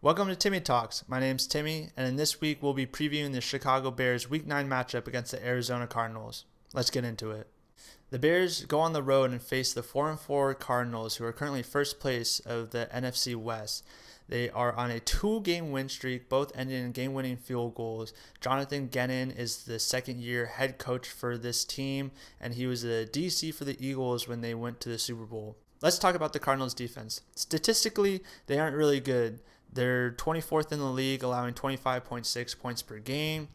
Welcome to Timmy Talks. My name's Timmy, and in this week we'll be previewing the Chicago Bears Week 9 matchup against the Arizona Cardinals. Let's get into it. The Bears go on the road and face the 4-4 Cardinals, who are currently first place of the NFC West. They are on a 2-game win streak, both ending in game-winning field goals. Jonathan Gannon is the second-year head coach for this team, and he was the DC for the Eagles when they went to the Super Bowl. Let's talk about the Cardinals' defense. Statistically, they aren't really good. They're 24th in the league, allowing 25.6 points per game.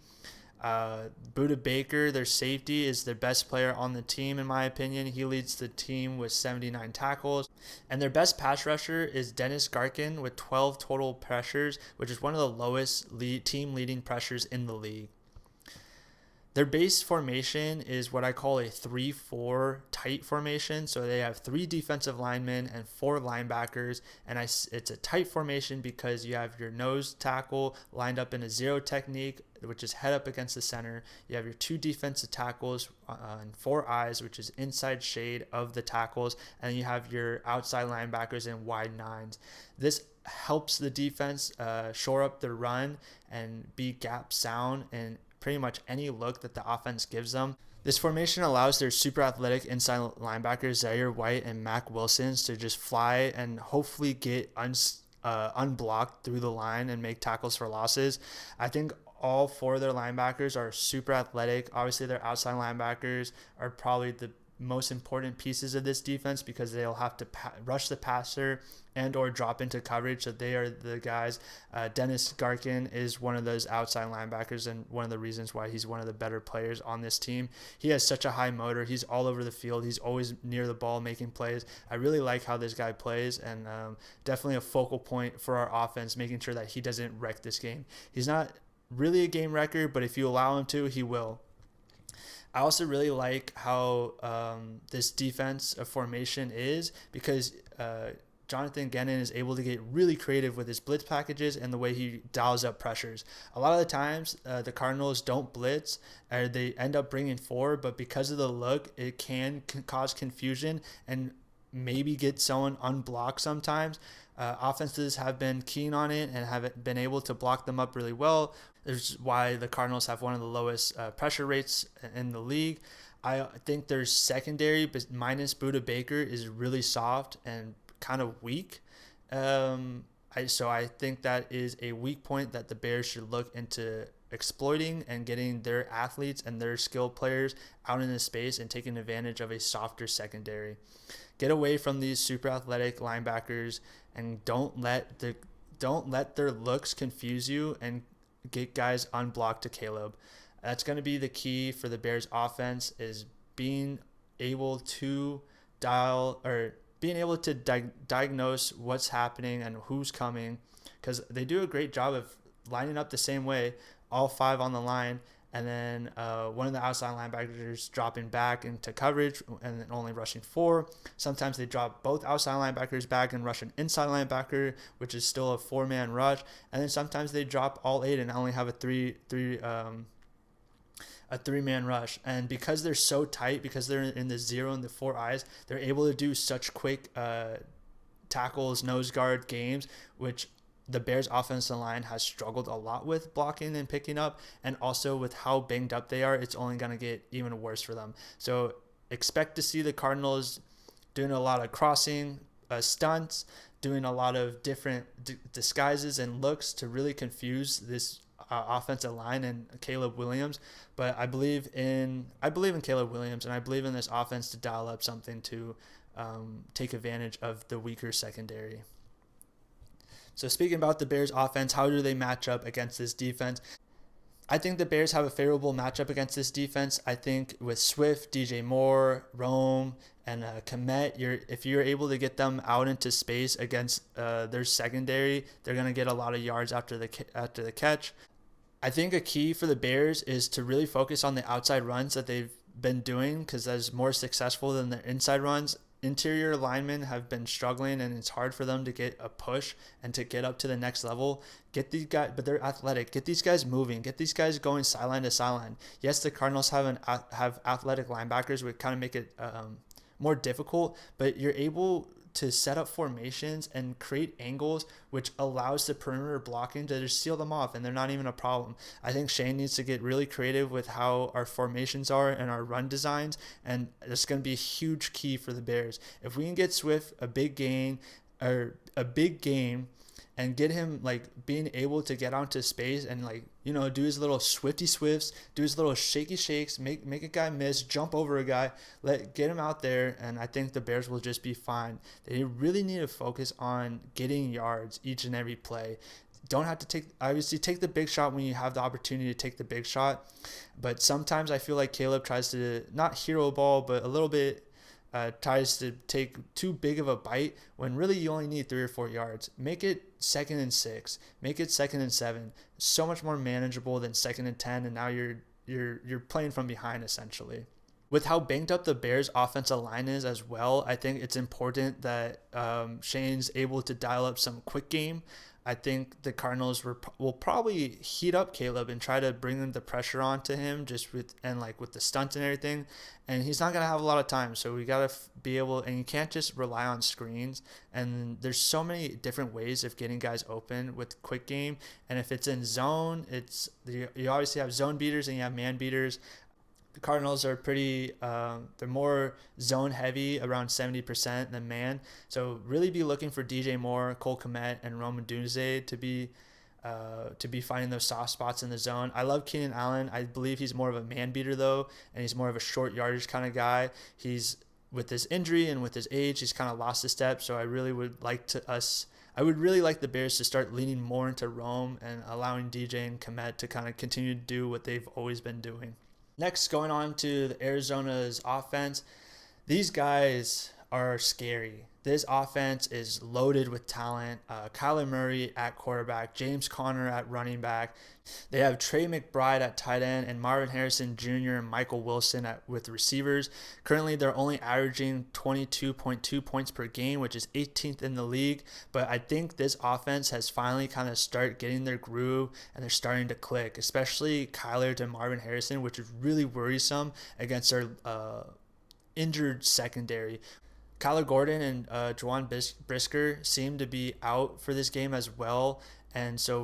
Budda Baker, their safety, is the best player on the team, in my opinion. He leads the team with 79 tackles. And their best pass rusher is Dennis Garkin with 12 total pressures, which is one of the lowest team leading pressures in the league. Their base formation is what I call a 3-4 tight formation. So they have 3 defensive linemen and 4 linebackers. And it's a tight formation because you have your nose tackle lined up in a zero technique, which is head up against the center. You have your 2 defensive tackles and 4 eyes, which is inside shade of the tackles. And you have your outside linebackers in wide nines. This helps the defense shore up the run and be gap sound and pretty much any look that the offense gives them. This formation allows their super athletic inside linebackers Zaire White and Mac Wilsons to just fly and hopefully get unblocked through the line and make tackles for losses. I think all 4 of their linebackers are super athletic. Obviously, their outside linebackers are probably the most important pieces of this defense because they'll have to rush the passer and or drop into coverage. So they are the guys. Dennis Garkin is one of those outside linebackers and one of the reasons why he's one of the better players on this team. He has such a high motor. He's all over the field. He's always near the ball making plays. I really like how this guy plays, and definitely a focal point for our offense, making sure that he doesn't wreck this game. He's not really a game wrecker, but if you allow him to, he will. I also really like how this defense formation is because Jonathan Gannon is able to get really creative with his blitz packages and the way he dials up pressures. A lot of the times, the Cardinals don't blitz, or they end up bringing 4, but because of the look, it can cause confusion and maybe get someone unblocked sometimes. Offenses have been keen on it and have been able to block them up really well. That's why the Cardinals have one of the lowest pressure rates in the league. I think their secondary, minus Budda Baker, is really soft and kind of weak. So I think that is a weak point that the Bears should look into exploiting and getting their athletes and their skilled players out in the space and taking advantage of a softer secondary. Get away from these super athletic linebackers and don't let their looks confuse you and get guys unblocked to Caleb. That's going to be the key for the Bears offense, is being able to diagnose what's happening and who's coming, because they do a great job of lining up the same way, all 5 on the line, and then one of the outside linebackers dropping back into coverage and then only rushing 4. Sometimes they drop both outside linebackers back and rush an inside linebacker, which is still a 4-man rush. And then sometimes they drop all 8 and only have a 3-man rush. And because they're so tight, because they're in the 0 and the 4 eyes, they're able to do such quick tackles, nose guard games, which the Bears offensive line has struggled a lot with blocking and picking up, and also with how banged up they are, it's only going to get even worse for them. So expect to see the Cardinals doing a lot of crossing stunts, doing a lot of different disguises and looks to really confuse this offensive line and Caleb Williams. But I believe in Caleb Williams, and I believe in this offense to dial up something to take advantage of the weaker secondary. So speaking about the Bears offense, how do they match up against this defense? I think the Bears have a favorable matchup against this defense. I think with Swift, DJ Moore, Rome, and Komet, if you're able to get them out into space against their secondary, they're going to get a lot of yards after the catch. I think a key for the Bears is to really focus on the outside runs that they've been doing, because that's more successful than their inside runs. Interior linemen have been struggling, and it's hard for them to get a push and to get up to the next level. Get these guys, but they're athletic. Get these guys moving. Get these guys going sideline to sideline. Yes, the Cardinals have athletic linebackers, which kind of make it more difficult, but you're able to set up formations and create angles, which allows the perimeter blocking to just seal them off, and they're not even a problem. I think Shane needs to get really creative with how our formations are and our run designs, and it's going to be a huge key for the Bears. If we can get Swift a big game and get him like being able to get onto space and like, you know, do his little swifty swifts, do his little shaky shakes, make a guy miss, jump over a guy, get him out there, and I think the Bears will just be fine. They really need to focus on getting yards each and every play. Don't have to take the big shot when you have the opportunity to take the big shot, but sometimes I feel like Caleb tries to not hero ball, but a little bit tries to take too big of a bite when really you only need 3 or 4 yards. Make it 2nd and 6. Make it 2nd and 7. So much more manageable than 2nd and 10, and now you're playing from behind essentially. With how banged up the Bears' offensive line is as well, I think it's important that Shane's able to dial up some quick game. I think the Cardinals will probably heat up Caleb and try to bring the pressure onto him just with the stunts and everything, and he's not gonna have a lot of time. So we gotta be able, and you can't just rely on screens. And there's so many different ways of getting guys open with quick game. And if it's in zone, you obviously have zone beaters and you have man beaters. The Cardinals are they're more zone heavy, around 70% than man. So really be looking for DJ Moore, Cole Kmet, and Roman Dunze to be finding those soft spots in the zone. I love Keenan Allen. I believe he's more of a man beater though, and he's more of a short yardage kind of guy. He's, with his injury and with his age, he's kind of lost a step. So I would really like the Bears to start leaning more into Rome and allowing DJ and Kmet to kind of continue to do what they've always been doing. Next, going on to the Arizona's offense, these guys are scary. This offense is loaded with talent. Kyler Murray at quarterback, James Conner at running back. They have Trey McBride at tight end and Marvin Harrison Jr. and Michael Wilson with receivers. Currently, they're only averaging 22.2 points per game, which is 18th in the league. But I think this offense has finally kind of started getting their groove and they're starting to click, especially Kyler to Marvin Harrison, which is really worrisome against their injured secondary. Kyler Gordon and Juwan Brisker seem to be out for this game as well. And so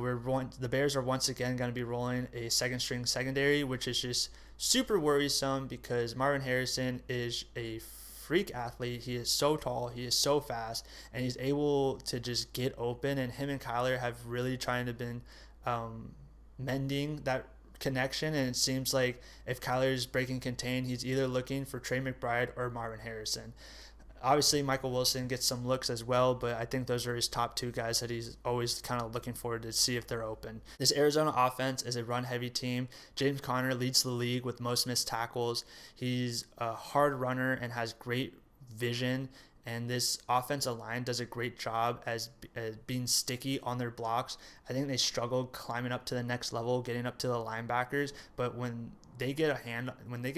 the Bears are once again going to be rolling a second string secondary, which is just super worrisome because Marvin Harrison is a freak athlete. He is so tall, he is so fast, and he's able to just get open. And him and Kyler have really trying to been mending that connection, and it seems like if Kyler's breaking contain, he's either looking for Trey McBride or Marvin Harrison. Obviously, Michael Wilson gets some looks as well, but I think those are his top 2 guys that he's always kind of looking forward to see if they're open. This Arizona offense is a run-heavy team. James Conner leads the league with most missed tackles. He's a hard runner and has great vision, and this offensive line does a great job as being sticky on their blocks. I think they struggled climbing up to the next level, getting up to the linebackers, but when they get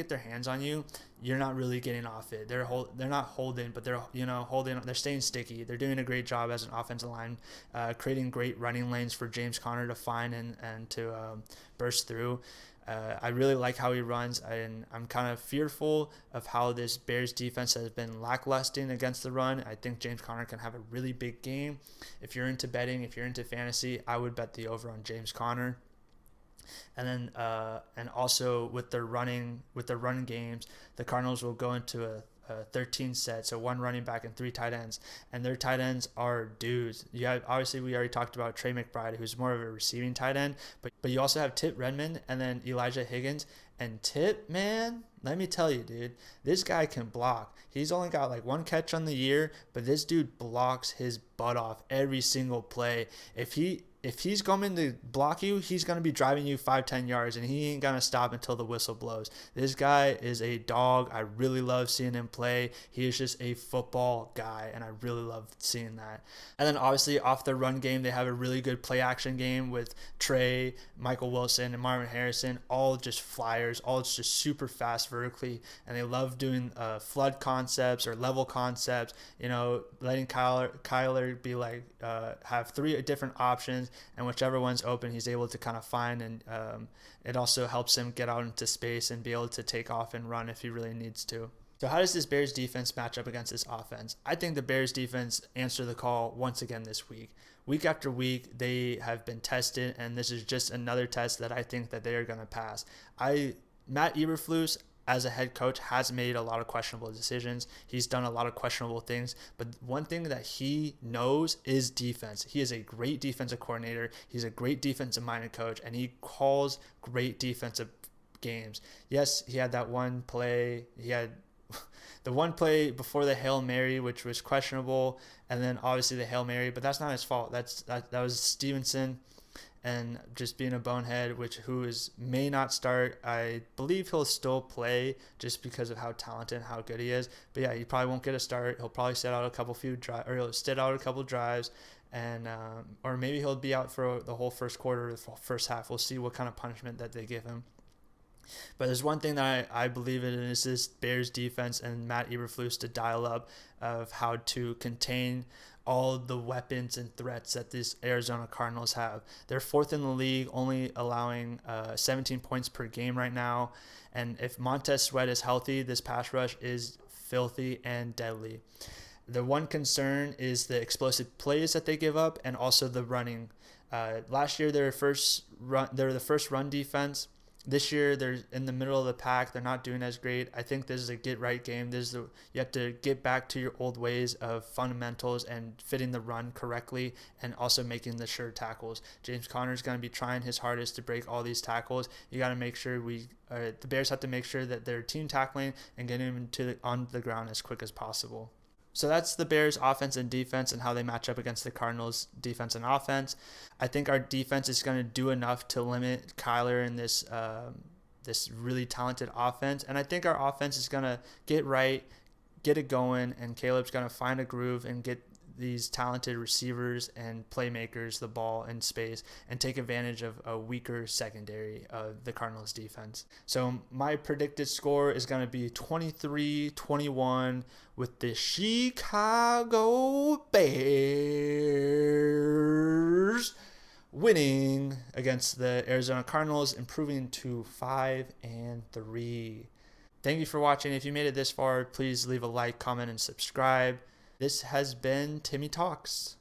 their hands on you, you're not really getting off it. They're not holding, but they're holding. They're staying sticky. They're doing a great job as an offensive line, creating great running lanes for James Conner to find and to burst through. I really like how he runs, and I'm kind of fearful of how this Bears defense has been lackluster against the run. I think James Conner can have a really big game. If you're into betting, if you're into fantasy, I would bet the over on James Conner. And then and also with their running games, the Cardinals will go into a 13 set, so 1 running back and 3 tight ends, and their tight ends are dudes. Obviously we already talked about Trey McBride, who's more of a receiving tight end, but you also have Tip Redmond and then Elijah Higgins. And Tip, man, let me tell you, dude, this guy can block. He's only got like 1 catch on the year, but this dude blocks his butt off every single play. If he's coming to block you, he's going to be driving you 5-10 yards, and he ain't going to stop until the whistle blows. This guy is a dog. I really love seeing him play. He is just a football guy, and I really love seeing that. And then obviously off the run game, they have a really good play action game with Trey, Michael Wilson, and Marvin Harrison, all just flyers, all just super fast vertically, and they love doing flood concepts or level concepts, letting Kyler be like, have 3 different options, and whichever one's open, he's able to kind of find, and it also helps him get out into space and be able to take off and run if he really needs to. So how does this Bears defense match up against this offense? I think the Bears defense answered the call once again this week. Week after week, they have been tested, and this is just another test that I think that they are going to pass. Matt Eberflus, as a head coach, has made a lot of questionable decisions. He's done a lot of questionable things, but one thing that he knows is defense. He is a great defensive coordinator. He's a great defensive-minded coach, and he calls great defensive games. Yes, he had that one play. He had the one play before the Hail Mary, which was questionable, and then obviously the Hail Mary, but that's not his fault. That was Stevenson and just being a bonehead, may not start. I believe he'll still play just because of how talented and how good he is. But yeah, he probably won't get a start. He'll probably sit out a couple drives, and or maybe he'll be out for the whole first quarter, the first half. We'll see what kind of punishment that they give him. But there's one thing that I believe in, is this Bears defense and Matt Eberflus to dial up of how to contain all the weapons and threats that these Arizona Cardinals have. They're fourth in the league, only allowing 17 points per game right now. And if Montez Sweat is healthy, this pass rush is filthy and deadly. The one concern is the explosive plays that they give up, and also the running. Last year, they were the first run defense. This year, they're in the middle of the pack. They're not doing as great. I think this is a get-right game. You have to get back to your old ways of fundamentals and fitting the run correctly, and also making the sure tackles. James Conner is going to be trying his hardest to break all these tackles. You got to make sure the Bears have to make sure that they're team tackling and getting them on the ground as quick as possible. So that's the Bears' offense and defense and how they match up against the Cardinals' defense and offense. I think our defense is going to do enough to limit Kyler in this really talented offense. And I think our offense is going to get it going, and Caleb's going to find a groove and get these talented receivers and playmakers the ball in space and take advantage of a weaker secondary of the Cardinals defense. So my predicted score is going to be 23-21 with the Chicago Bears winning against the Arizona Cardinals, improving to 5-3. Thank you for watching. If you made it this far, please leave a like, comment, and subscribe. This has been Timmy Talks.